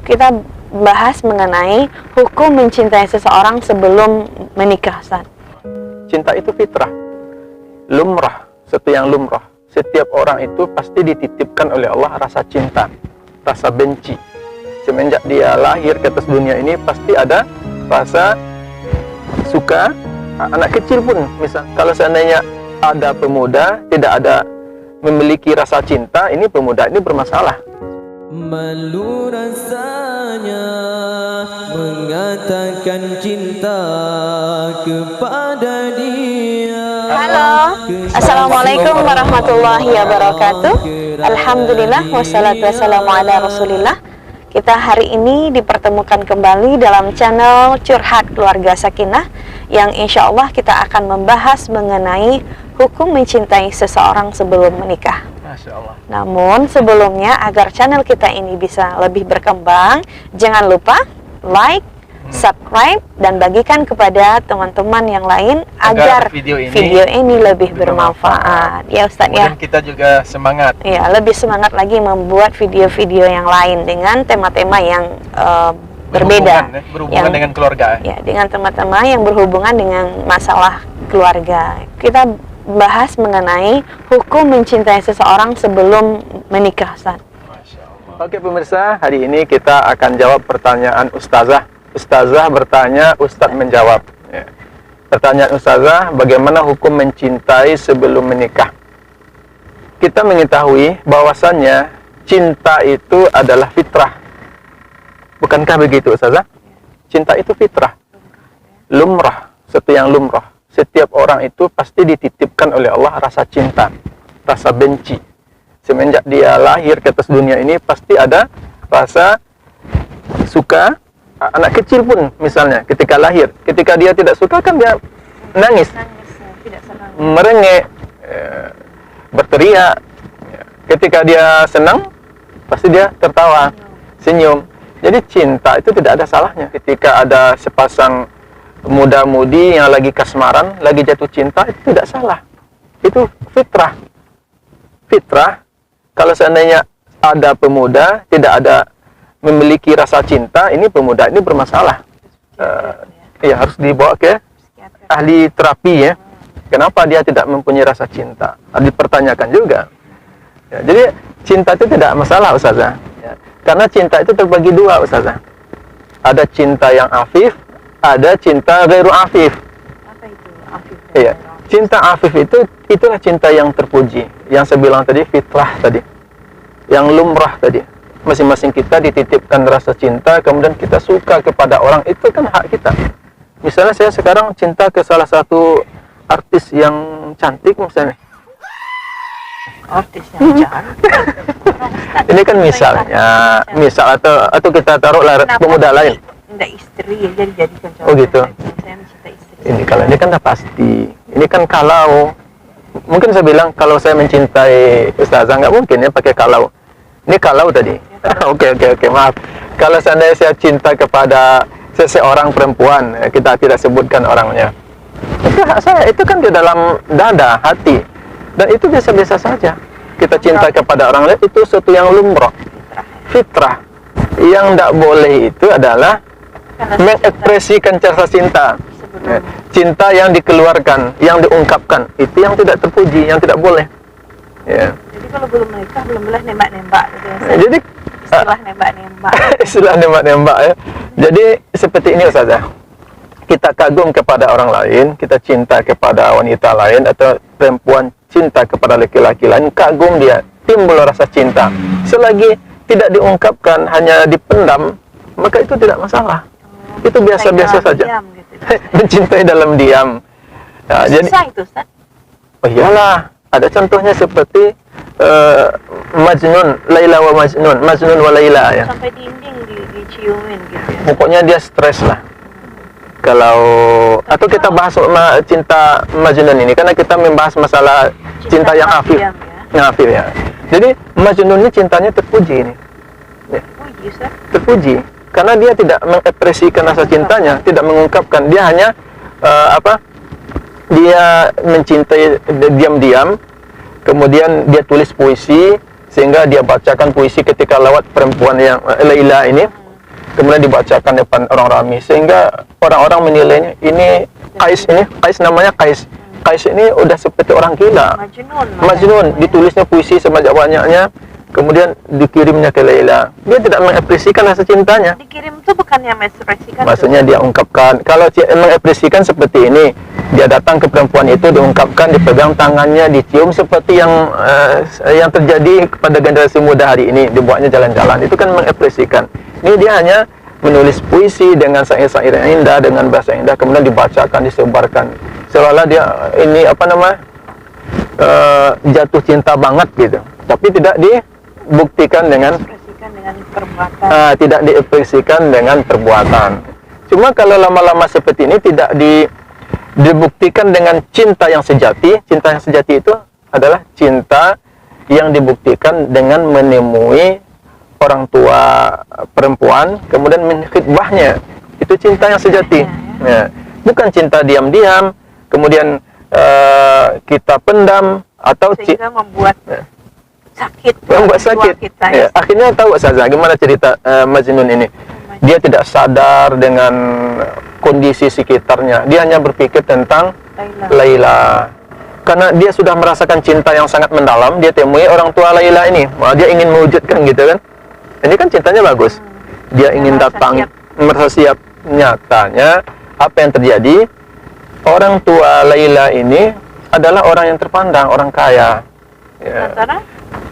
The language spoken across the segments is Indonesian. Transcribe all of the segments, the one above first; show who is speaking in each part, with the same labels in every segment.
Speaker 1: kita bahas mengenai hukum mencintai seseorang sebelum menikah, Ustaz.
Speaker 2: Cinta itu fitrah, lumrah, sesuatu yang lumrah. Setiap orang itu pasti dititipkan oleh Allah rasa cinta, rasa benci. Semenjak dia lahir ke atas dunia ini pasti ada rasa suka. Anak kecil pun, misal kalau seandainya ada pemuda tidak ada memiliki rasa cinta, ini pemuda ini bermasalah.
Speaker 3: Malu rasanya mengatakan cinta kepada dia.
Speaker 1: Halo, Assalamualaikum warahmatullahi wabarakatuh. Alhamdulillah, wassalatu wassalamu ala rasulillah. Kita hari ini dipertemukan kembali dalam channel Curhat Keluarga Sakinah, yang insya Allah kita akan membahas mengenai hukum mencintai seseorang sebelum menikah.
Speaker 2: Masya Allah.
Speaker 1: Namun sebelumnya, agar channel kita ini bisa lebih berkembang, jangan lupa like, subscribe, dan bagikan kepada teman-teman yang lain agar video ini lebih bermanfaat. Ya Ustaz, ya.
Speaker 2: Kemudian kita juga semangat.
Speaker 1: Ya, lebih semangat lagi membuat video-video yang lain dengan tema-tema yang berbeda,
Speaker 2: berhubungan dengan keluarga.
Speaker 1: Ya, dengan tema-tema yang berhubungan dengan masalah keluarga. Kita bahas mengenai hukum mencintai seseorang sebelum menikah, Ustaz.
Speaker 2: Oke pemirsa, hari ini kita akan jawab pertanyaan Ustazah. Ustazah bertanya, Ustadz menjawab. Ya. Pertanyaan Ustazah, bagaimana hukum mencintai sebelum menikah? Kita mengetahui bahwasannya cinta itu adalah fitrah. Bukankah begitu Ustazah? Cinta itu fitrah, lumrah, sesuatu yang lumrah. Setiap orang itu pasti dititipkan oleh Allah rasa cinta, rasa benci. Semenjak dia lahir ke atas dunia ini pasti ada rasa suka. Anak kecil pun misalnya ketika lahir, ketika dia tidak suka kan dia nangis,
Speaker 1: Tidak senang.
Speaker 2: merengek, berteriak. Ketika dia senang pasti dia tertawa, senyum. Jadi cinta itu tidak ada salahnya. Ketika ada sepasang muda-mudi yang lagi kasmaran, lagi jatuh cinta, itu tidak salah. Itu fitrah. Fitrah, kalau seandainya ada pemuda tidak ada memiliki rasa cinta, ini pemuda ini bermasalah. Ya harus dibawa ke ahli terapi ya. Kenapa dia tidak mempunyai rasa cinta? Harus dipertanyakan juga. Ya, jadi cinta itu tidak masalah Ustazah. Ya, karena cinta itu terbagi dua Ustazah. Ada cinta yang afif, ada cinta ghairu afif.
Speaker 1: Apa itu afif?
Speaker 2: Iya. Cinta afif itulah cinta yang terpuji. Yang saya bilang tadi fitrah tadi. Yang lumrah tadi. Masing-masing kita dititipkan rasa cinta, kemudian kita suka kepada orang, itu kan hak kita. Misalnya saya sekarang cinta ke salah satu artis yang cantik misalnya.
Speaker 1: Artis yang cantik.
Speaker 2: Ini kan misalnya, misal atau kita taruhlah pemuda lain.
Speaker 1: Tidak istri jadi jadikan contoh.
Speaker 2: Oh gitu.
Speaker 1: Saya mencintai istri.
Speaker 2: Ini kalau ini kan dah pasti. Ini kan kalau mungkin saya bilang kalau saya mencintai Ustazah, nggak mungkin ya pakai kalau. Ini kalau tadi. Oke, maaf. Kalau seandainya saya cinta kepada seseorang perempuan, kita tidak sebutkan orangnya. Itu hak saya, itu kan di dalam dada, hati. Dan itu biasa-biasa saja. Kita cinta kepada orang lain, itu sesuatu yang lumrah. Fitrah. Yang tidak boleh itu adalah mengekspresikan rasa cinta. Cinta yang dikeluarkan, yang diungkapkan, itu yang tidak terpuji, yang tidak boleh. Ya.
Speaker 1: Jadi kalau belum menikah belum boleh nembak-nembak gitu ya.
Speaker 2: Jadi
Speaker 1: istilah nembak-nembak.
Speaker 2: Istilah nembak-nembak ya. Jadi seperti ini Ustazah. Kita kagum kepada orang lain, kita cinta kepada wanita lain atau perempuan cinta kepada laki-laki lain, kagum dia, timbul rasa cinta. Selagi tidak diungkapkan, hanya dipendam, maka itu tidak masalah. Itu biasa-biasa saja.
Speaker 1: Gitu.
Speaker 2: Mencintai dalam diam. Ya, jadi
Speaker 1: itu Ustaz.
Speaker 2: Oh iyalah, ada contohnya seperti Majnun, Laila wa Majnun, Majnun wa Laila ya.
Speaker 1: Sampai dinding diciumin gitu ya.
Speaker 2: Pokoknya dia stres lah. Kalau atau kita bahas cinta Majnun ini karena kita membahas masalah cinta yang afif.
Speaker 1: Ya.
Speaker 2: Yang afif ya. Jadi Majnun ini cintanya terpuji ini. Ya.
Speaker 1: Puji, Ustaz.
Speaker 2: Terpuji karena dia tidak mengekspresikan rasa cintanya, tidak mengungkapkan. Dia hanya dia mencintai diam-diam, kemudian dia tulis puisi sehingga dia bacakan puisi ketika lewat perempuan yang Laila ini, kemudian dibacakan depan orang ramai, sehingga orang-orang menilainya ini Kais namanya Kais. Kais ini udah seperti orang gila. Majnun, ditulisnya puisi sebanyak-banyaknya, kemudian dikirimnya ke Laila. Dia tidak mengekspresikan rasa cintanya.
Speaker 1: Dikirim itu bukannya mengekspresikan.
Speaker 2: Maksudnya dia ungkapkan. Kalau dia mengekspresikan seperti ini, dia datang ke perempuan itu, diungkapkan, dipegang tangannya, dicium seperti yang terjadi kepada generasi muda hari ini, dibuatnya jalan-jalan. Itu kan mengekspresikan. Ini dia hanya menulis puisi dengan syair-syair yang indah, dengan bahasa indah, kemudian dibacakan, disebarkan. Seolah-olah dia ini jatuh cinta banget gitu. Tapi tidak dibuktikan dengan
Speaker 1: perbuatan.
Speaker 2: tidak diekspresikan dengan perbuatan. Cuma kalau lama-lama seperti ini tidak dibuktikan dengan cinta yang sejati. Cinta yang sejati itu adalah cinta yang dibuktikan dengan menemui orang tua perempuan, kemudian menkhidbahnya. Itu cinta yang sejati. Ya. Bukan cinta diam-diam, kemudian kita pendam atau
Speaker 1: sehingga membuat sakit.
Speaker 2: Membuat sakit.
Speaker 1: Kita,
Speaker 2: ya. Akhirnya tahu Ustazah gimana cerita Majnun ini. Dia tidak sadar dengan kondisi sekitarnya. Dia hanya berpikir tentang Laila. Karena dia sudah merasakan cinta yang sangat mendalam, dia temui orang tua Laila ini. Dia ingin mewujudkan gitu kan. Ini kan cintanya bagus. Dia ingin datang, merasa siap. Nyatanya apa yang terjadi? Orang tua Laila ini adalah orang yang terpandang, orang kaya. Ya.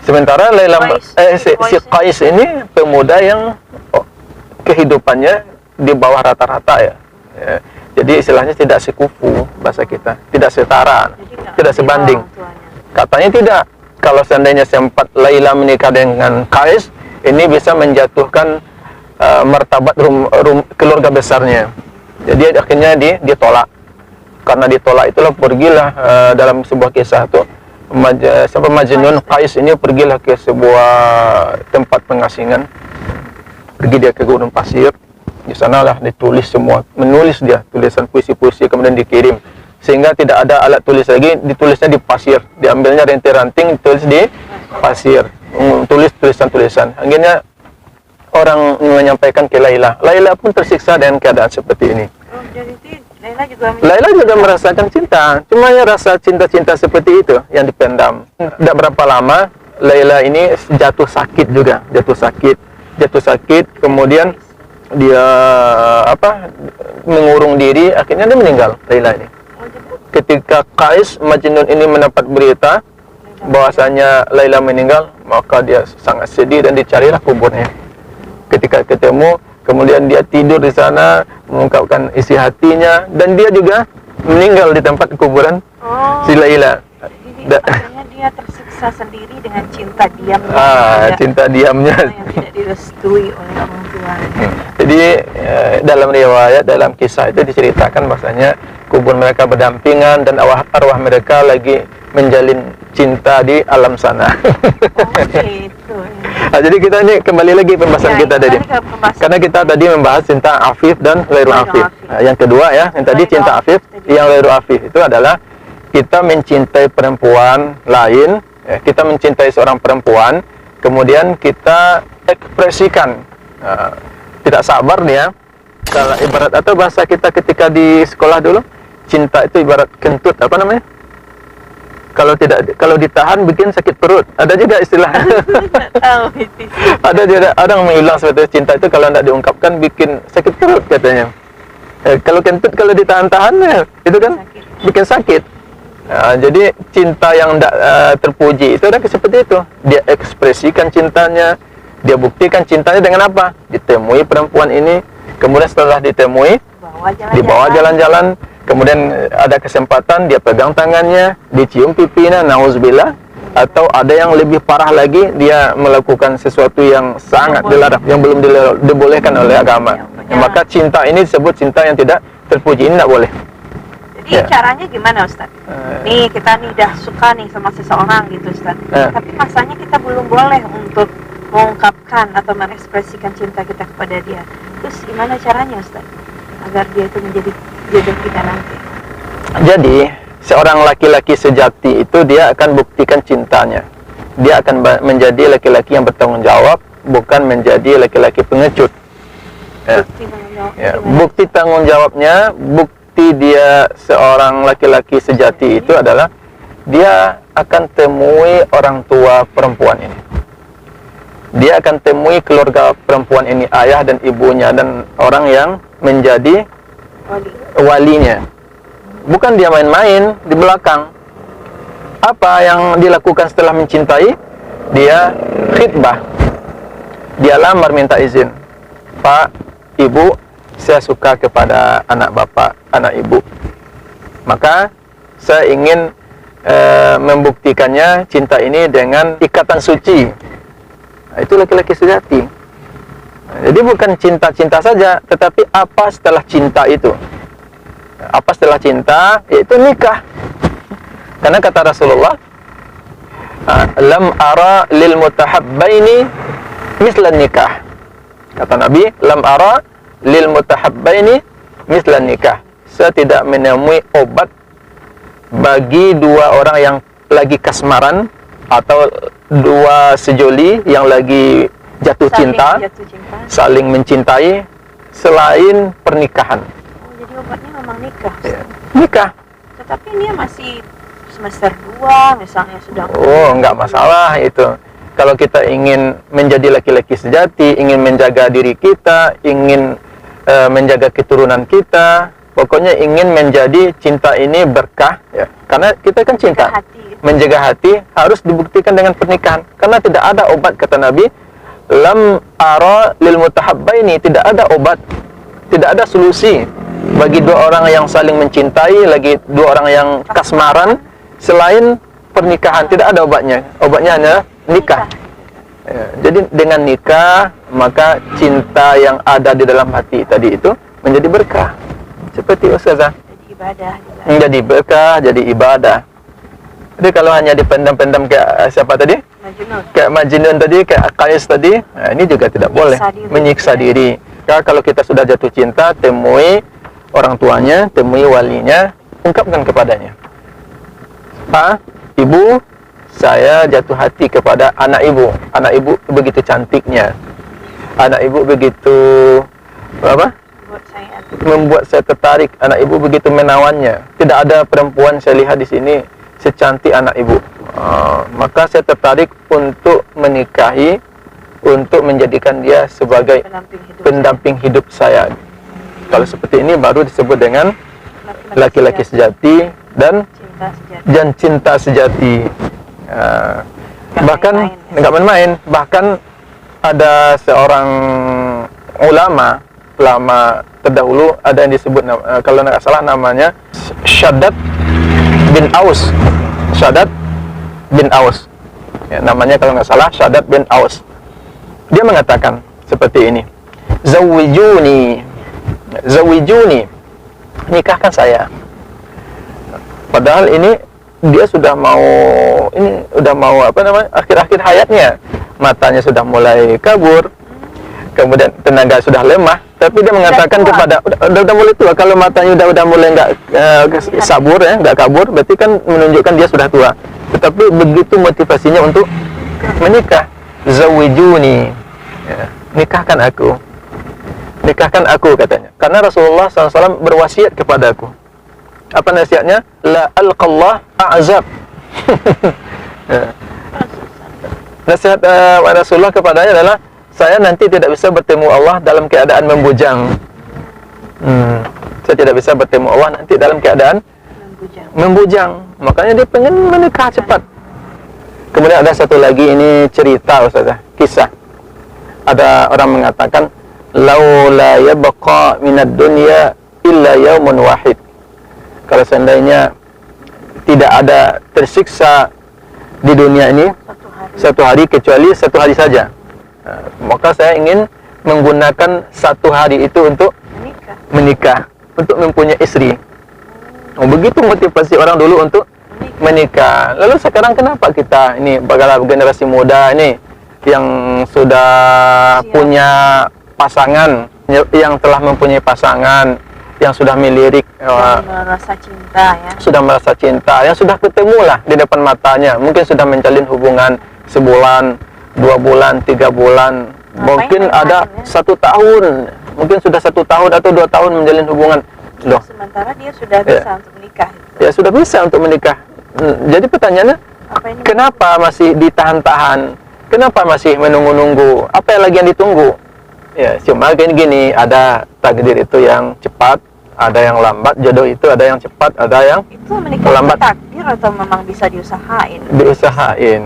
Speaker 2: Sementara Laila si Kais ini pemuda yang kehidupannya di bawah rata-rata ya. Jadi istilahnya tidak sekufu bahasa kita, tidak setara, tidak sebanding. Katanya tidak. Kalau seandainya sempat Laila menikah dengan Kais, ini bisa menjatuhkan martabat keluarga besarnya. Jadi akhirnya ditolak. Karena ditolak itulah pergilah dalam sebuah kisah tuh Majnun Kais ini pergilah ke sebuah tempat pengasingan. Pergi dia ke gunung pasir. Di sanalah ditulis semua, menulis dia tulisan puisi-puisi, kemudian dikirim. Sehingga tidak ada alat tulis lagi, ditulisnya di pasir. Diambilnya ranting-ranting, ditulis di pasir. Tulis tulisan-tulisan. Akhirnya orang menyampaikan ke Laila. Laila pun tersiksa dengan keadaan seperti ini. Laila juga merasakan cinta, cuma ya rasa cinta-cinta seperti itu yang dipendam. Tidak berapa lama Laila ini jatuh sakit juga, jatuh sakit, kemudian dia mengurung diri, akhirnya dia meninggal Laila ini. Ketika Kais Majnun ini mendapat berita bahwasanya Laila meninggal, maka dia sangat sedih dan dicarilah kuburnya. Ketika ketemu, kemudian dia tidur di sana, mengungkapkan isi hatinya, dan dia juga meninggal di tempat kuburan si Laila.
Speaker 1: Akhirnya dia tersiksa sendiri dengan cinta diamnya.
Speaker 2: Cinta diamnya
Speaker 1: yang tidak direstui oleh orang tuanya.
Speaker 2: Jadi dalam riwayat, dalam kisah itu diceritakan bahwasanya kubur mereka berdampingan dan arwah mereka lagi menjalin cinta di alam sana.
Speaker 1: Gitu.
Speaker 2: Nah, jadi kita ini kembali lagi pembahasan kita tadi. Karena kita tadi membahas cinta afif dan ghairu afif. Nah, yang kedua ya, yang tadi cinta afif, yang ghairu afif itu adalah kita mencintai perempuan lain, kita mencintai seorang perempuan, kemudian kita ekspresikan. Tidak sabar dia. Kalau ibarat atau bahasa kita ketika di sekolah dulu, cinta itu ibarat kentut, apa namanya? Kalau ditahan bikin sakit perut. Ada juga istilah. Ada juga orang menghilang seperti cinta itu kalau tidak diungkapkan bikin sakit perut katanya. Kalau kentut kalau ditahan-tahan itu kan bikin sakit. Jadi cinta yang tidak terpuji itu ada seperti itu. Dia ekspresikan cintanya, dia buktikan cintanya dengan apa? Ditemui perempuan ini, kemudian setelah ditemui, dibawa jalan-jalan, kemudian ada kesempatan dia pegang tangannya, dicium pipinya, nauzubillah, atau ada yang lebih parah lagi, dia melakukan sesuatu yang sangat dilarang, yang belum dibolehkan oleh agama. Maka cinta ini disebut cinta yang tidak terpuji, ini tidak boleh.
Speaker 1: Jadi caranya gimana Ustaz? Nih kita nih dah suka nih sama seseorang gitu Ustaz, tapi masanya kita belum boleh untuk mengungkapkan atau mengekspresikan cinta kita kepada dia. Terus gimana caranya Ustaz agar dia itu menjadi jodoh kita nanti?
Speaker 2: Jadi seorang laki-laki sejati itu dia akan buktikan cintanya. Dia akan menjadi laki-laki yang bertanggung jawab, bukan menjadi laki-laki pengecut.
Speaker 1: Bukti tanggung jawab.
Speaker 2: Ya, bukti tanggung jawabnya, bukti dia seorang laki-laki sejati itu adalah dia akan temui orang tua perempuan ini. Dia akan temui keluarga perempuan ini, ayah dan ibunya dan orang yang menjadi walinya. Bukan dia main-main di belakang. Apa yang dilakukan setelah mencintai? Dia khitbah. Dia lamar minta izin. Pak, Ibu, saya suka kepada anak bapak, anak ibu. Maka saya ingin membuktikannya cinta ini dengan ikatan suci. Nah, itu laki-laki sejati. Jadi bukan cinta-cinta saja, tetapi apa setelah cinta itu? Apa setelah cinta? Yaitu nikah. Karena kata Rasulullah, lam ara lil mutahabbaini mislan nikah. Kata Nabi, lam ara lil mutahabbaini mislan nikah. Saya tidak menemui obat bagi dua orang yang lagi kasmaran atau dua sejoli yang lagi jatuh cinta, saling mencintai selain pernikahan.
Speaker 1: Oh, jadi obatnya memang nikah.
Speaker 2: Ya, nikah.
Speaker 1: Tetapi dia masih semester 2 misalnya sudah.
Speaker 2: Oh, enggak masalah itu. Kalau kita ingin menjadi laki-laki sejati, ingin menjaga diri kita, ingin menjaga keturunan kita, pokoknya ingin menjadi cinta ini berkah, ya. Karena kita kan cinta. Menjaga hati harus dibuktikan dengan pernikahan. Karena tidak ada obat, kata Nabi, lam ara lil mutahabbaini, tidak ada obat, tidak ada solusi bagi dua orang yang saling mencintai, lagi dua orang yang kasmaran selain pernikahan. Tidak ada obatnya. Obatnya hanya nikah. Ya, jadi dengan nikah maka cinta yang ada di dalam hati tadi itu menjadi berkah. Seperti Ustazah.
Speaker 1: Jadi ibadah.
Speaker 2: Jadi berkah, jadi ibadah. Jadi kalau hanya dipendam-pendam kayak siapa tadi?
Speaker 1: Majnun.
Speaker 2: Kayak Majnun tadi, kayak Qais tadi, nah, ini juga tidak boleh. Menyiksa diri. Kalau kita sudah jatuh cinta, temui orang tuanya, temui walinya, ungkapkan kepadanya. Pak, Ibu, saya jatuh hati kepada anak ibu. Anak ibu begitu cantiknya. Anak ibu begitu apa? Membuat saya tertarik. Anak ibu begitu menawannya. Tidak ada perempuan saya lihat di sini secantik anak ibu. Maka saya tertarik untuk menikahi, untuk menjadikan dia sebagai pendamping hidup saya. Kalau seperti ini baru disebut dengan laki-laki sejati dan cinta sejati. Bahkan nggak main-main. Bahkan ada seorang ulama terdahulu, ada yang disebut, kalau nggak salah namanya Shaddad bin Aus. Shaddad bin Aus, ya, namanya kalau nggak salah Shaddad bin Aus. Dia mengatakan seperti ini, Zawijuni, nikahkan saya. Padahal ini dia sudah mau akhir-akhir hayatnya, matanya sudah mulai kabur, kemudian tenaga sudah lemah, tapi dia mengatakan kepada udah mulai tua. Kalau matanya udah mulai nggak sabur, ya, nggak kabur, berarti kan menunjukkan dia sudah tua. Tetapi begitu motivasinya untuk menikah. Zawijuni, ya, nikahkan aku katanya. Karena Rasulullah SAW berwasiat kepada aku. Apa nasihatnya? La alqallah a'zab. Nasihat Rasulullah kepadanya adalah, saya nanti tidak bisa bertemu Allah dalam keadaan membujang. Saya tidak bisa bertemu Allah nanti dalam keadaan membujang. Makanya dia pengen menikah cepat. Kemudian ada satu lagi, ini cerita Ustazah, kisah. Ada orang mengatakan, laula yabqa minad dunya illa yaumun wahid. Kalau seandainya tidak ada tersiksa di dunia ini satu hari kecuali satu hari saja, maka saya ingin menggunakan satu hari itu untuk menikah, untuk mempunyai istri. Begitu motivasi orang dulu untuk menikah. Lalu sekarang kenapa kita ini generasi muda ini yang sudah punya pasangan, yang telah mempunyai pasangan, yang sudah melirik,
Speaker 1: merasa cinta, ya.
Speaker 2: Sudah merasa cinta, yang sudah ketemu lah di depan matanya, mungkin sudah menjalin hubungan sebulan, 2 bulan, 3 bulan, mungkin ada 1 tahun, mungkin sudah 1 tahun atau 2 tahun menjalin hubungan. Loh,
Speaker 1: Sementara dia sudah bisa untuk menikah.
Speaker 2: ya sudah bisa untuk menikah. Jadi pertanyaannya,
Speaker 1: Apa ini?
Speaker 2: kenapa masih ditahan-tahan? Kenapa masih menunggu-nunggu? Apa yang lagi yang ditunggu? Ya, cuma gini, ada takdir itu yang cepat, ada yang lambat. Jodoh itu ada yang cepat, ada yang
Speaker 1: Itu menikah
Speaker 2: lambat.
Speaker 1: itu takdir atau memang bisa diusahain?
Speaker 2: Diusahain.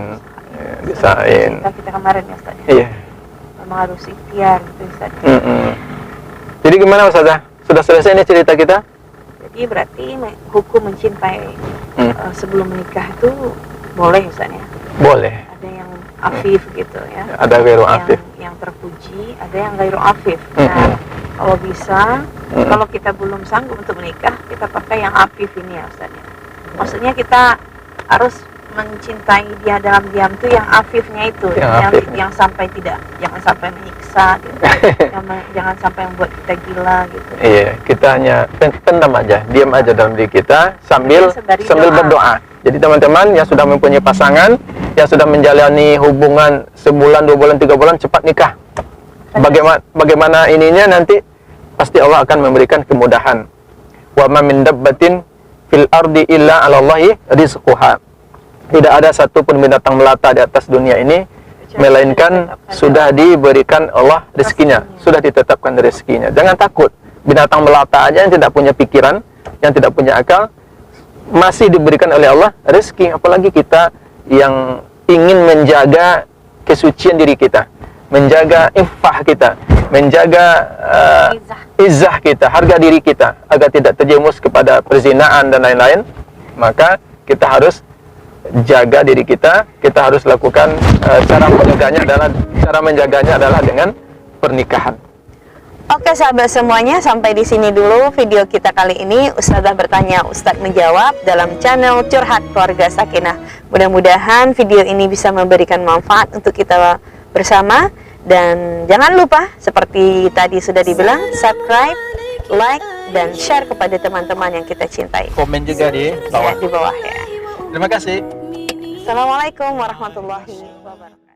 Speaker 2: Ya, diusahain.
Speaker 1: Kita kemarin ya Ustaz.
Speaker 2: Iya.
Speaker 1: Memang harus ikhtiar gitu Ustaz.
Speaker 2: Jadi gimana Ustazah? Sudah selesai nih cerita kita?
Speaker 1: Jadi berarti hukum mencintai sebelum menikah itu boleh Ustaz ya?
Speaker 2: Boleh.
Speaker 1: Ada yang afif gitu ya.
Speaker 2: Ada gairu afif.
Speaker 1: Yang terpuji, ada yang gairu afif. Nah, kalau bisa, kalau kita belum sanggup untuk menikah, kita pakai yang afif ini ya Ustaz ya. Maksudnya kita harus mencintai dia dalam diam tuh yang afifnya itu, yang sampai jangan sampai menyiksa gitu. Jangan sampai membuat kita gila gitu.
Speaker 2: Iya, kita hanya pendam aja, diam aja dalam diri kita sambil berdoa. Jadi teman-teman yang sudah mempunyai pasangan, yang sudah menjalani hubungan sebulan, 2 bulan, 3 bulan, cepat nikah. Bagaimana ininya nanti pasti Allah akan memberikan kemudahan. Wa ma min dabbatin fil ardi illa 'alallahi rizquha. Tidak ada satupun binatang melata di atas dunia ini melainkan sudah diberikan Allah rezekinya, sudah ditetapkan rezekinya. Jangan takut. Binatang melata aja yang tidak punya pikiran, yang tidak punya akal, masih diberikan oleh Allah rezeki. Apalagi kita yang ingin menjaga kesucian diri kita, menjaga iffah kita, menjaga izzah kita, harga diri kita, agar tidak terjerumus kepada perzinaan dan lain-lain. Maka kita harus jaga diri kita harus lakukan cara menjaganya adalah dengan pernikahan.
Speaker 1: Oke sahabat semuanya, sampai di sini dulu video kita kali ini. Ustazah bertanya, Ustadz menjawab dalam channel Curhat Keluarga Sakinah. Mudah-mudahan video ini bisa memberikan manfaat untuk kita bersama. Dan jangan lupa, seperti tadi sudah dibilang, subscribe, like, dan share kepada teman-teman yang kita cintai.
Speaker 2: Komen juga di bawah.
Speaker 1: Ya, di bawah ya.
Speaker 2: Terima kasih.
Speaker 1: Assalamualaikum warahmatullahi wabarakatuh.